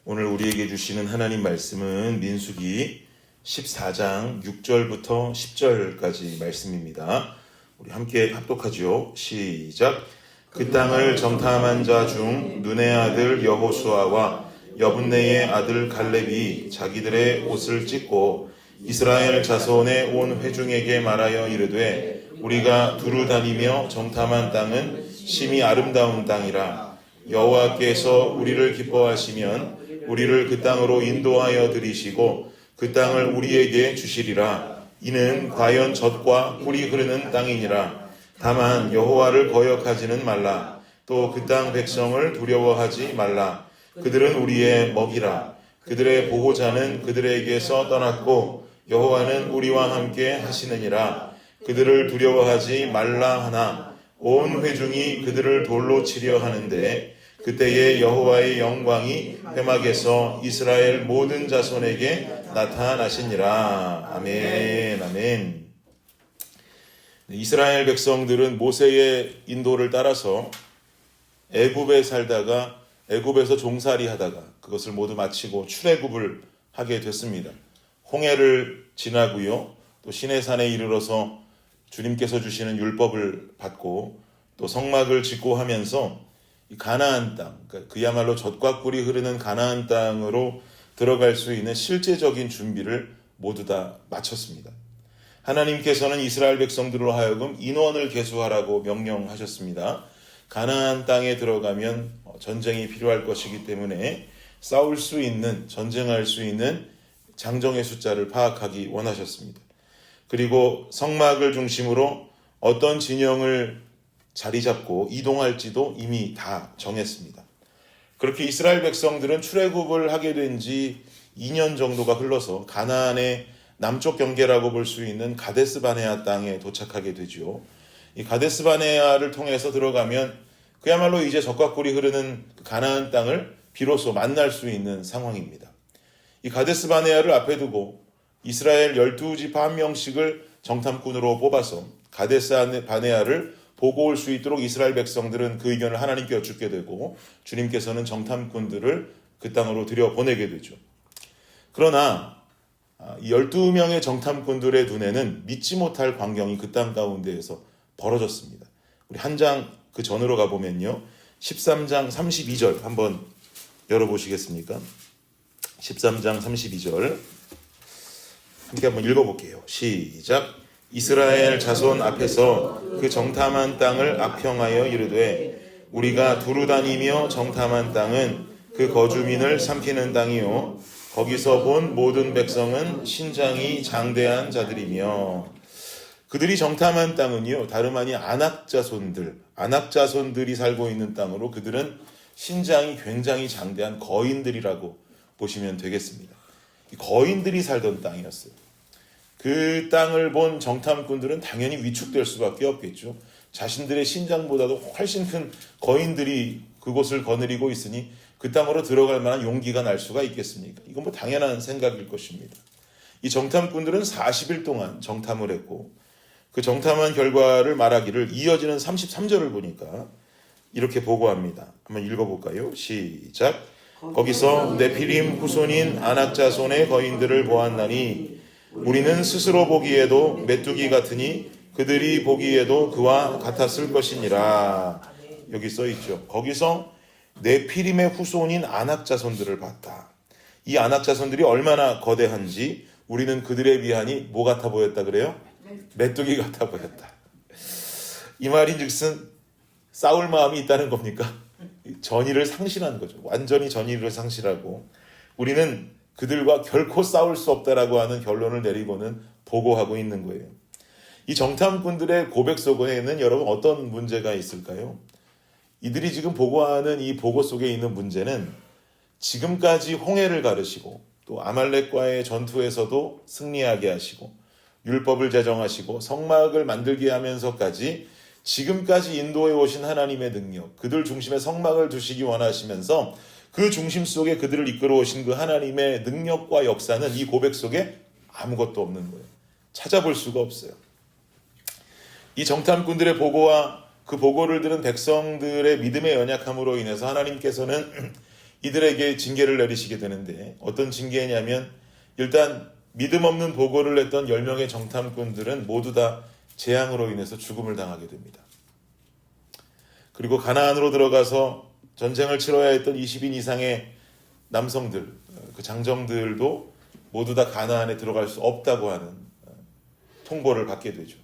오늘 우리에게 주시는 하나님 말씀은 민수기 14장 6절부터 10절까지 말씀입니다. 우리 함께 합독하죠. 시작. 그 땅을 정탐한 자 중 눈의 아들 여호수아와 여분네의 아들 갈렙이 자기들의 옷을 찢고 이스라엘 자손의 온 회중에게 말하여 이르되 우리가 두루 다니며 정탐한 땅은 심히 아름다운 땅이라. 여호와께서 우리를 기뻐하시면 우리를 그 땅으로 인도하여 들이시고 그 땅을 우리에게 주시리라. 이는 과연 젖과 꿀이 흐르는 땅이니라. 다만 여호와를 거역하지는 말라. 또 그 땅 백성을 두려워하지 말라. 그들은 우리의 먹이라. 그들의 보호자는 그들에게서 떠났고 여호와는 우리와 함께 하시느니라. 그들을 두려워하지 말라 하나 온 회중이 그들을 돌로 치려 하는데 그때에 여호와의 영광이 회막에서 이스라엘 모든 자손에게 나타나시니라. 아멘. 아멘. 이스라엘 백성들은 모세의 인도를 따라서 애굽에 살다가 애굽에서 종살이 하다가 그것을 모두 마치고 출애굽을 하게 됐습니다. 홍해를 지나고요. 또 시내산에 이르러서 주님께서 주시는 율법을 받고 또 성막을 짓고 하면서 이 가나안 땅, 그야말로 젖과 꿀이 흐르는 가나안 땅으로 들어갈 수 있는 실제적인 준비를 모두 다 마쳤습니다. 하나님께서는 이스라엘 백성들로 하여금 인원을 계수하라고 명령하셨습니다. 가나안 땅에 들어가면 전쟁이 필요할 것이기 때문에 싸울 수 있는, 전쟁할 수 있는 장정의 숫자를 파악하기 원하셨습니다. 그리고 성막을 중심으로 어떤 진영을 자리 잡고 이동할지도 이미 다 정했습니다. 그렇게 이스라엘 백성들은 출애굽을 하게 된 지 2년 정도가 흘러서 가나안의 남쪽 경계라고 볼 수 있는 가데스 바네아 땅에 도착하게 되죠. 이 가데스 바네아를 통해서 들어가면 그야말로 이제 젖과 꿀이 흐르는 가나안 땅을 비로소 만날 수 있는 상황입니다. 이 가데스 바네아를 앞에 두고 이스라엘 12지파 한 명씩을 정탐꾼으로 뽑아서 가데스 바네아를 보고 올 수 있도록 이스라엘 백성들은 그 의견을 하나님께 여쭙게 되고 주님께서는 정탐꾼들을 그 땅으로 들여보내게 되죠. 그러나 이 12명의 정탐꾼들의 눈에는 믿지 못할 광경이 그 땅 가운데에서 벌어졌습니다. 우리 한 장 그 전으로 가보면요. 13장 32절 한번 열어보시겠습니까? 13장 32절 함께 한번 읽어볼게요. 시작. 이스라엘 자손 앞에서 그 정탐한 땅을 악평하여 이르되 우리가 두루 다니며 정탐한 땅은 그 거주민을 삼키는 땅이요 거기서 본 모든 백성은 신장이 장대한 자들이며. 그들이 정탐한 땅은요 다름 아닌 안악자손들이 살고 있는 땅으로 그들은 신장이 굉장히 장대한 거인들이라고 보시면 되겠습니다. 거인들이 살던 땅이었어요. 그 땅을 본 정탐꾼들은 당연히 위축될 수밖에 없겠죠. 자신들의 신장보다도 훨씬 큰 거인들이 그곳을 거느리고 있으니 그 땅으로 들어갈 만한 용기가 날 수가 있겠습니까? 이건 당연한 생각일 것입니다. 이 정탐꾼들은 40일 동안 정탐을 했고 그 정탐한 결과를 말하기를 이어지는 33절을 보니까 이렇게 보고합니다. 한번 읽어볼까요? 시작. 거기서 네피림 후손인 안악자손의 거인들을 보았나니 우리는 스스로 보기에도 메뚜기 같으니 그들이 보기에도 그와 같았을 것이니라. 여기 써있죠. 거기서 네피림의 후손인 안악자손들을 봤다. 이 안악자손들이 얼마나 거대한지 우리는 그들에 비하니 뭐 같아 보였다 그래요? 메뚜기 같아 보였다. 이 말인즉슨 싸울 마음이 있다는 겁니까? 전의를 상실한 거죠. 완전히 전의를 상실하고 우리는 그들과 결코 싸울 수 없다라고 하는 결론을 내리고는 보고하고 있는 거예요. 이 정탐꾼들의 고백 속에는 여러분 어떤 문제가 있을까요? 이들이 지금 보고하는 이 보고 속에 있는 문제는 지금까지 홍해를 가르시고 또 아말렉과의 전투에서도 승리하게 하시고 율법을 제정하시고 성막을 만들게 하면서까지 지금까지 인도해 오신 하나님의 능력, 그들 중심에 성막을 두시기 원하시면서 그 중심 속에 그들을 이끌어 오신 그 하나님의 능력과 역사는 이 고백 속에 아무것도 없는 거예요. 찾아볼 수가 없어요. 이 정탐꾼들의 보고와 그 보고를 들은 백성들의 믿음의 연약함으로 인해서 하나님께서는 이들에게 징계를 내리시게 되는데 어떤 징계냐면 일단 믿음 없는 보고를 했던 10명의 정탐꾼들은 모두 다 재앙으로 인해서 죽음을 당하게 됩니다. 그리고 가나안으로 들어가서 전쟁을 치러야 했던 20인 이상의 남성들, 그 장정들도 모두 다 가나안에 들어갈 수 없다고 하는 통보를 받게 되죠.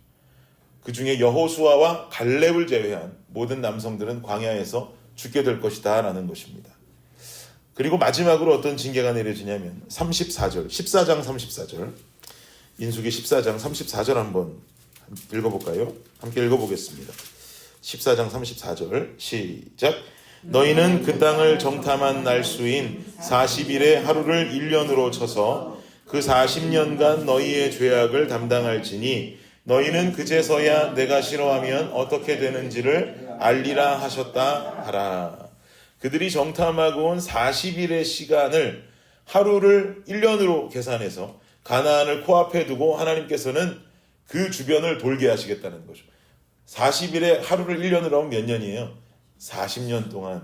그 중에 여호수아와 갈렙을 제외한 모든 남성들은 광야에서 죽게 될 것이다 라는 것입니다. 그리고 마지막으로 어떤 징계가 내려지냐면 34절, 14장 34절, 민수기 14장 34절 한번 읽어볼까요? 함께 읽어보겠습니다. 14장 34절 시작. 너희는 그 땅을 정탐한 날수인 40일의 하루를 1년으로 쳐서 그 40년간 너희의 죄악을 담당할지니 너희는 그제서야 내가 싫어하면 어떻게 되는지를 알리라 하셨다 하라. 그들이 정탐하고 온 40일의 시간을 하루를 1년으로 계산해서 가나안을 코앞에 두고 하나님께서는 그 주변을 돌게 하시겠다는 거죠. 40일에 하루를 1년으로 하면 몇 년이에요? 40년 동안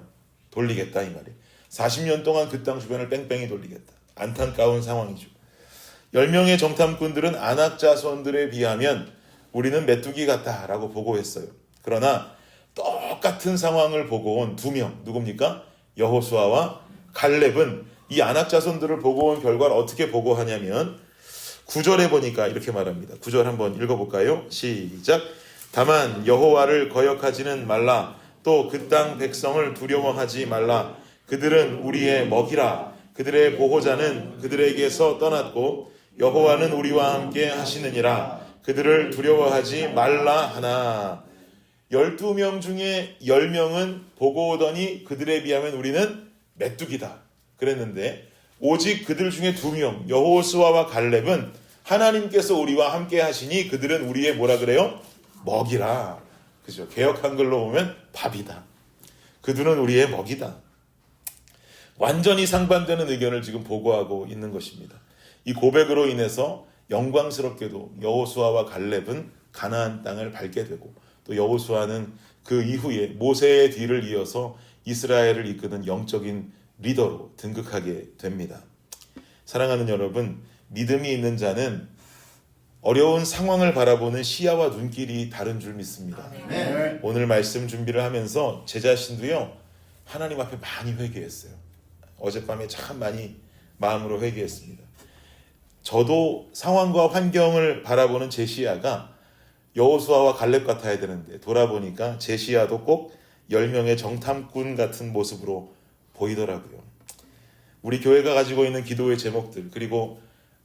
돌리겠다 이 말이에요. 40년 동안 그 땅 주변을 뺑뺑이 돌리겠다. 안타까운 상황이죠. 10명의 정탐꾼들은 아낙 자손들에 비하면 우리는 메뚜기 같다라고 보고했어요. 그러나 똑같은 상황을 보고 온 2명, 누굽니까? 여호수아와 갈렙은 이 아낙 자손들을 보고 온 결과를 어떻게 보고하냐면 9절에 보니까 이렇게 말합니다. 9절 한번 읽어볼까요? 시작. 다만 여호와를 거역하지는 말라. 또 그 땅 백성을 두려워하지 말라. 그들은 우리의 먹이라. 그들의 보호자는 그들에게서 떠났고 여호와는 우리와 함께 하시느니라. 그들을 두려워하지 말라 하나. 12명 중에 10명은 보고 오더니 그들에 비하면 우리는 메뚜기다 그랬는데 오직 그들 중에 2명 여호수아와 갈렙은 하나님께서 우리와 함께 하시니 그들은 우리의 뭐라 그래요? 먹이라. 그죠? 개역 한글로 보면 밥이다. 그들은 우리의 먹이다. 완전히 상반되는 의견을 지금 보고하고 있는 것입니다. 이 고백으로 인해서 영광스럽게도 여호수아와 갈렙은 가나안 땅을 밟게 되고 또 여호수아는 그 이후에 모세의 뒤를 이어서 이스라엘을 이끄는 영적인 리더로 등극하게 됩니다. 사랑하는 여러분, 믿음이 있는 자는 어려운 상황을 바라보는 시야와 눈길이 다른 줄 믿습니다. 네. 오늘 말씀 준비를 하면서 제 자신도요, 하나님 앞에 많이 회개했어요. 어젯밤에 참 많이 마음으로 회개했습니다. 저도 상황과 환경을 바라보는 제 시야가 여호수아와 갈렙 같아야 되는데 돌아보니까 제 시야도 꼭 10명의 정탐꾼 같은 모습으로 보이더라고요. 우리 교회가 가지고 있는 기도의 제목들, 그리고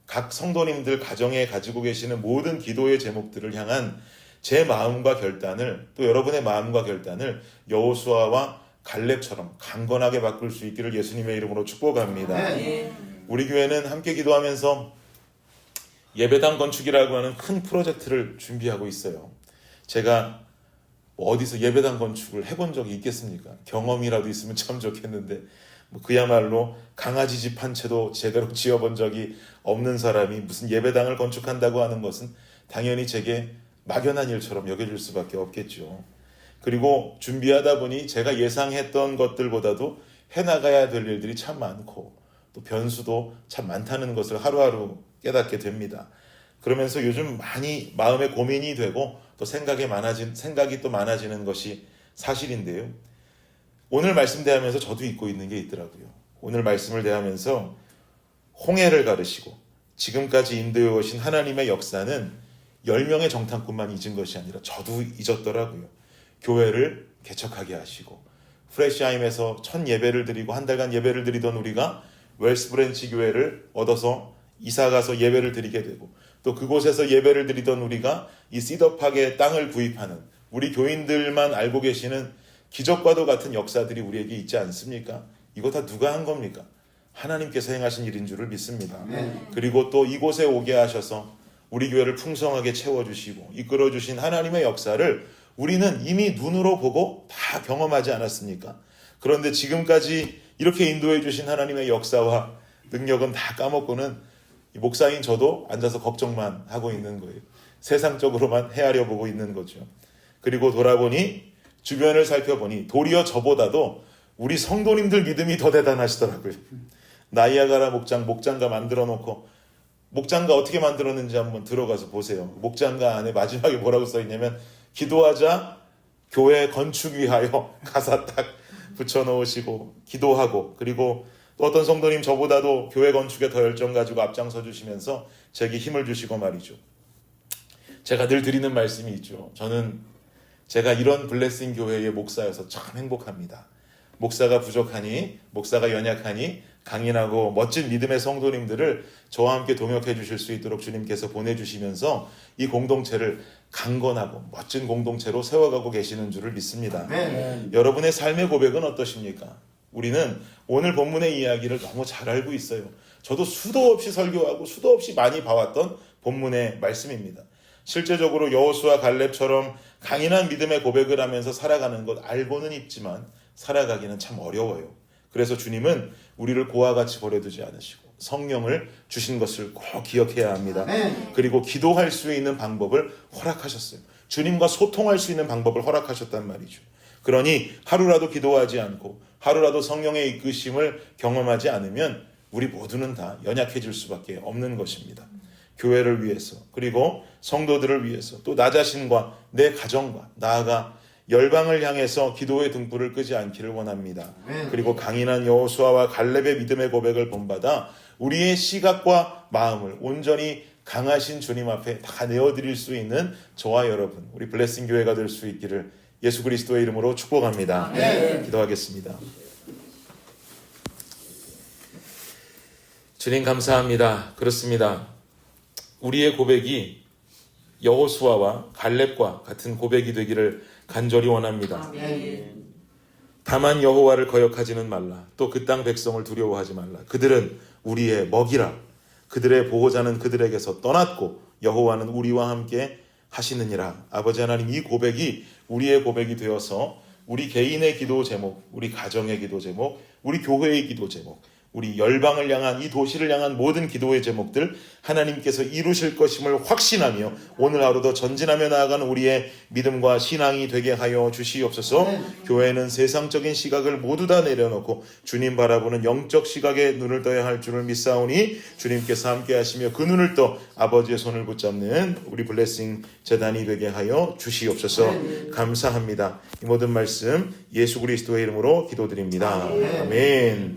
각 성도님들 가정에 가지고 계시는 모든 기도의 제목들을 향한 제 마음과 결단을, 또 여러분의 마음과 결단을 여호수아와 갈렙처럼 강건하게 바꿀 수 있기를 예수님의 이름으로 축복합니다. 우리 교회는 함께 기도하면서 예배당 건축이라고 하는 큰 프로젝트를 준비하고 있어요. 제가 어디서 예배당 건축을 해본 적이 있겠습니까? 경험이라도 있으면 참 좋겠는데 그야말로 강아지 집 한 채도 제대로 지어본 적이 없는 사람이 무슨 예배당을 건축한다고 하는 것은 당연히 제게 막연한 일처럼 여겨질 수밖에 없겠죠. 그리고 준비하다 보니 제가 예상했던 것들보다도 해나가야 될 일들이 참 많고 또 변수도 참 많다는 것을 하루하루 깨닫게 됩니다. 그러면서 요즘 많이 마음에 고민이 되고 또 생각이 또 많아지는 것이 사실인데요. 오늘 말씀 대하면서 저도 잊고 있는 게 있더라고요. 오늘 말씀을 대하면서 홍해를 가르시고 지금까지 인도해 오신 하나님의 역사는 10명의 정탐꾼만 잊은 것이 아니라 저도 잊었더라고요. 교회를 개척하게 하시고 프레시하임에서 첫 예배를 드리고 한 달간 예배를 드리던 우리가 웰스브랜치 교회를 얻어서 이사가서 예배를 드리게 되고 또 그곳에서 예배를 드리던 우리가 이 시더팍의 땅을 구입하는 우리 교인들만 알고 계시는 기적과도 같은 역사들이 우리에게 있지 않습니까? 이거 다 누가 한 겁니까? 하나님께서 행하신 일인 줄을 믿습니다. 그리고 또 이곳에 오게 하셔서 우리 교회를 풍성하게 채워주시고 이끌어주신 하나님의 역사를 우리는 이미 눈으로 보고 다 경험하지 않았습니까? 그런데 지금까지 이렇게 인도해 주신 하나님의 역사와 능력은 다 까먹고는 목사인 저도 앉아서 걱정만 하고 있는 거예요. 세상적으로만 헤아려 보고 있는 거죠. 그리고 돌아보니 주변을 살펴보니 도리어 저보다도 우리 성도님들 믿음이 더 대단하시더라고요. 나이아가라 목장가 만들어 놓고, 목장가 어떻게 만들었는지 한번 들어가서 보세요. 목장가 안에 마지막에 뭐라고 써있냐면, 기도하자 교회 건축 위하여 가사 딱 붙여놓으시고 기도하고, 그리고 또 어떤 성도님 저보다도 교회 건축에 더 열정 가지고 앞장서 주시면서 제게 힘을 주시고 말이죠. 제가 늘 드리는 말씀이 있죠. 저는 제가 이런 블레싱 교회의 목사여서 참 행복합니다. 목사가 부족하니, 목사가 연약하니 강인하고 멋진 믿음의 성도님들을 저와 함께 동역해 주실 수 있도록 주님께서 보내주시면서 이 공동체를 강건하고 멋진 공동체로 세워가고 계시는 줄을 믿습니다. 여러분의 삶의 고백은 어떠십니까? 우리는 오늘 본문의 이야기를 너무 잘 알고 있어요. 저도 수도 없이 설교하고 수도 없이 많이 봐왔던 본문의 말씀입니다. 실제적으로 여호수아 갈렙처럼 강인한 믿음의 고백을 하면서 살아가는 것 알고는 있지만 살아가기는 참 어려워요. 그래서 주님은 우리를 고와 같이 버려두지 않으시고 성령을 주신 것을 꼭 기억해야 합니다. 그리고 기도할 수 있는 방법을 허락하셨어요. 주님과 소통할 수 있는 방법을 허락하셨단 말이죠. 그러니 하루라도 기도하지 않고 하루라도 성령의 이끄심을 경험하지 않으면 우리 모두는 다 연약해질 수밖에 없는 것입니다. 교회를 위해서, 그리고 성도들을 위해서, 또 나 자신과 내 가정과 나아가 열방을 향해서 기도의 등불을 끄지 않기를 원합니다. 그리고 강인한 여호수아와 갈렙의 믿음의 고백을 본받아 우리의 시각과 마음을 온전히 강하신 주님 앞에 다 내어드릴 수 있는 저와 여러분, 우리 블레싱 교회가 될 수 있기를 예수 그리스도의 이름으로 축복합니다. 기도하겠습니다. 주님 감사합니다. 그렇습니다. 우리의 고백이 여호수아와 갈렙과 같은 고백이 되기를 간절히 원합니다. 다만 여호와를 거역하지는 말라. 또 그 땅 백성을 두려워하지 말라. 그들은 우리의 먹이라. 그들의 보호자는 그들에게서 떠났고 여호와는 우리와 함께 하시느니라. 아버지 하나님, 이 고백이 우리의 고백이 되어서 우리 개인의 기도 제목, 우리 가정의 기도 제목, 우리 교회의 기도 제목, 우리 열방을 향한, 이 도시를 향한 모든 기도의 제목들 하나님께서 이루실 것임을 확신하며 오늘 하루도 전진하며 나아가는 우리의 믿음과 신앙이 되게 하여 주시옵소서. 교회는 세상적인 시각을 모두 다 내려놓고 주님 바라보는 영적 시각에 눈을 떠야 할 줄을 믿사오니 주님께서 함께 하시며 그 눈을 떠 아버지의 손을 붙잡는 우리 블레싱 재단이 되게 하여 주시옵소서. 감사합니다. 이 모든 말씀 예수 그리스도의 이름으로 기도드립니다. 아멘.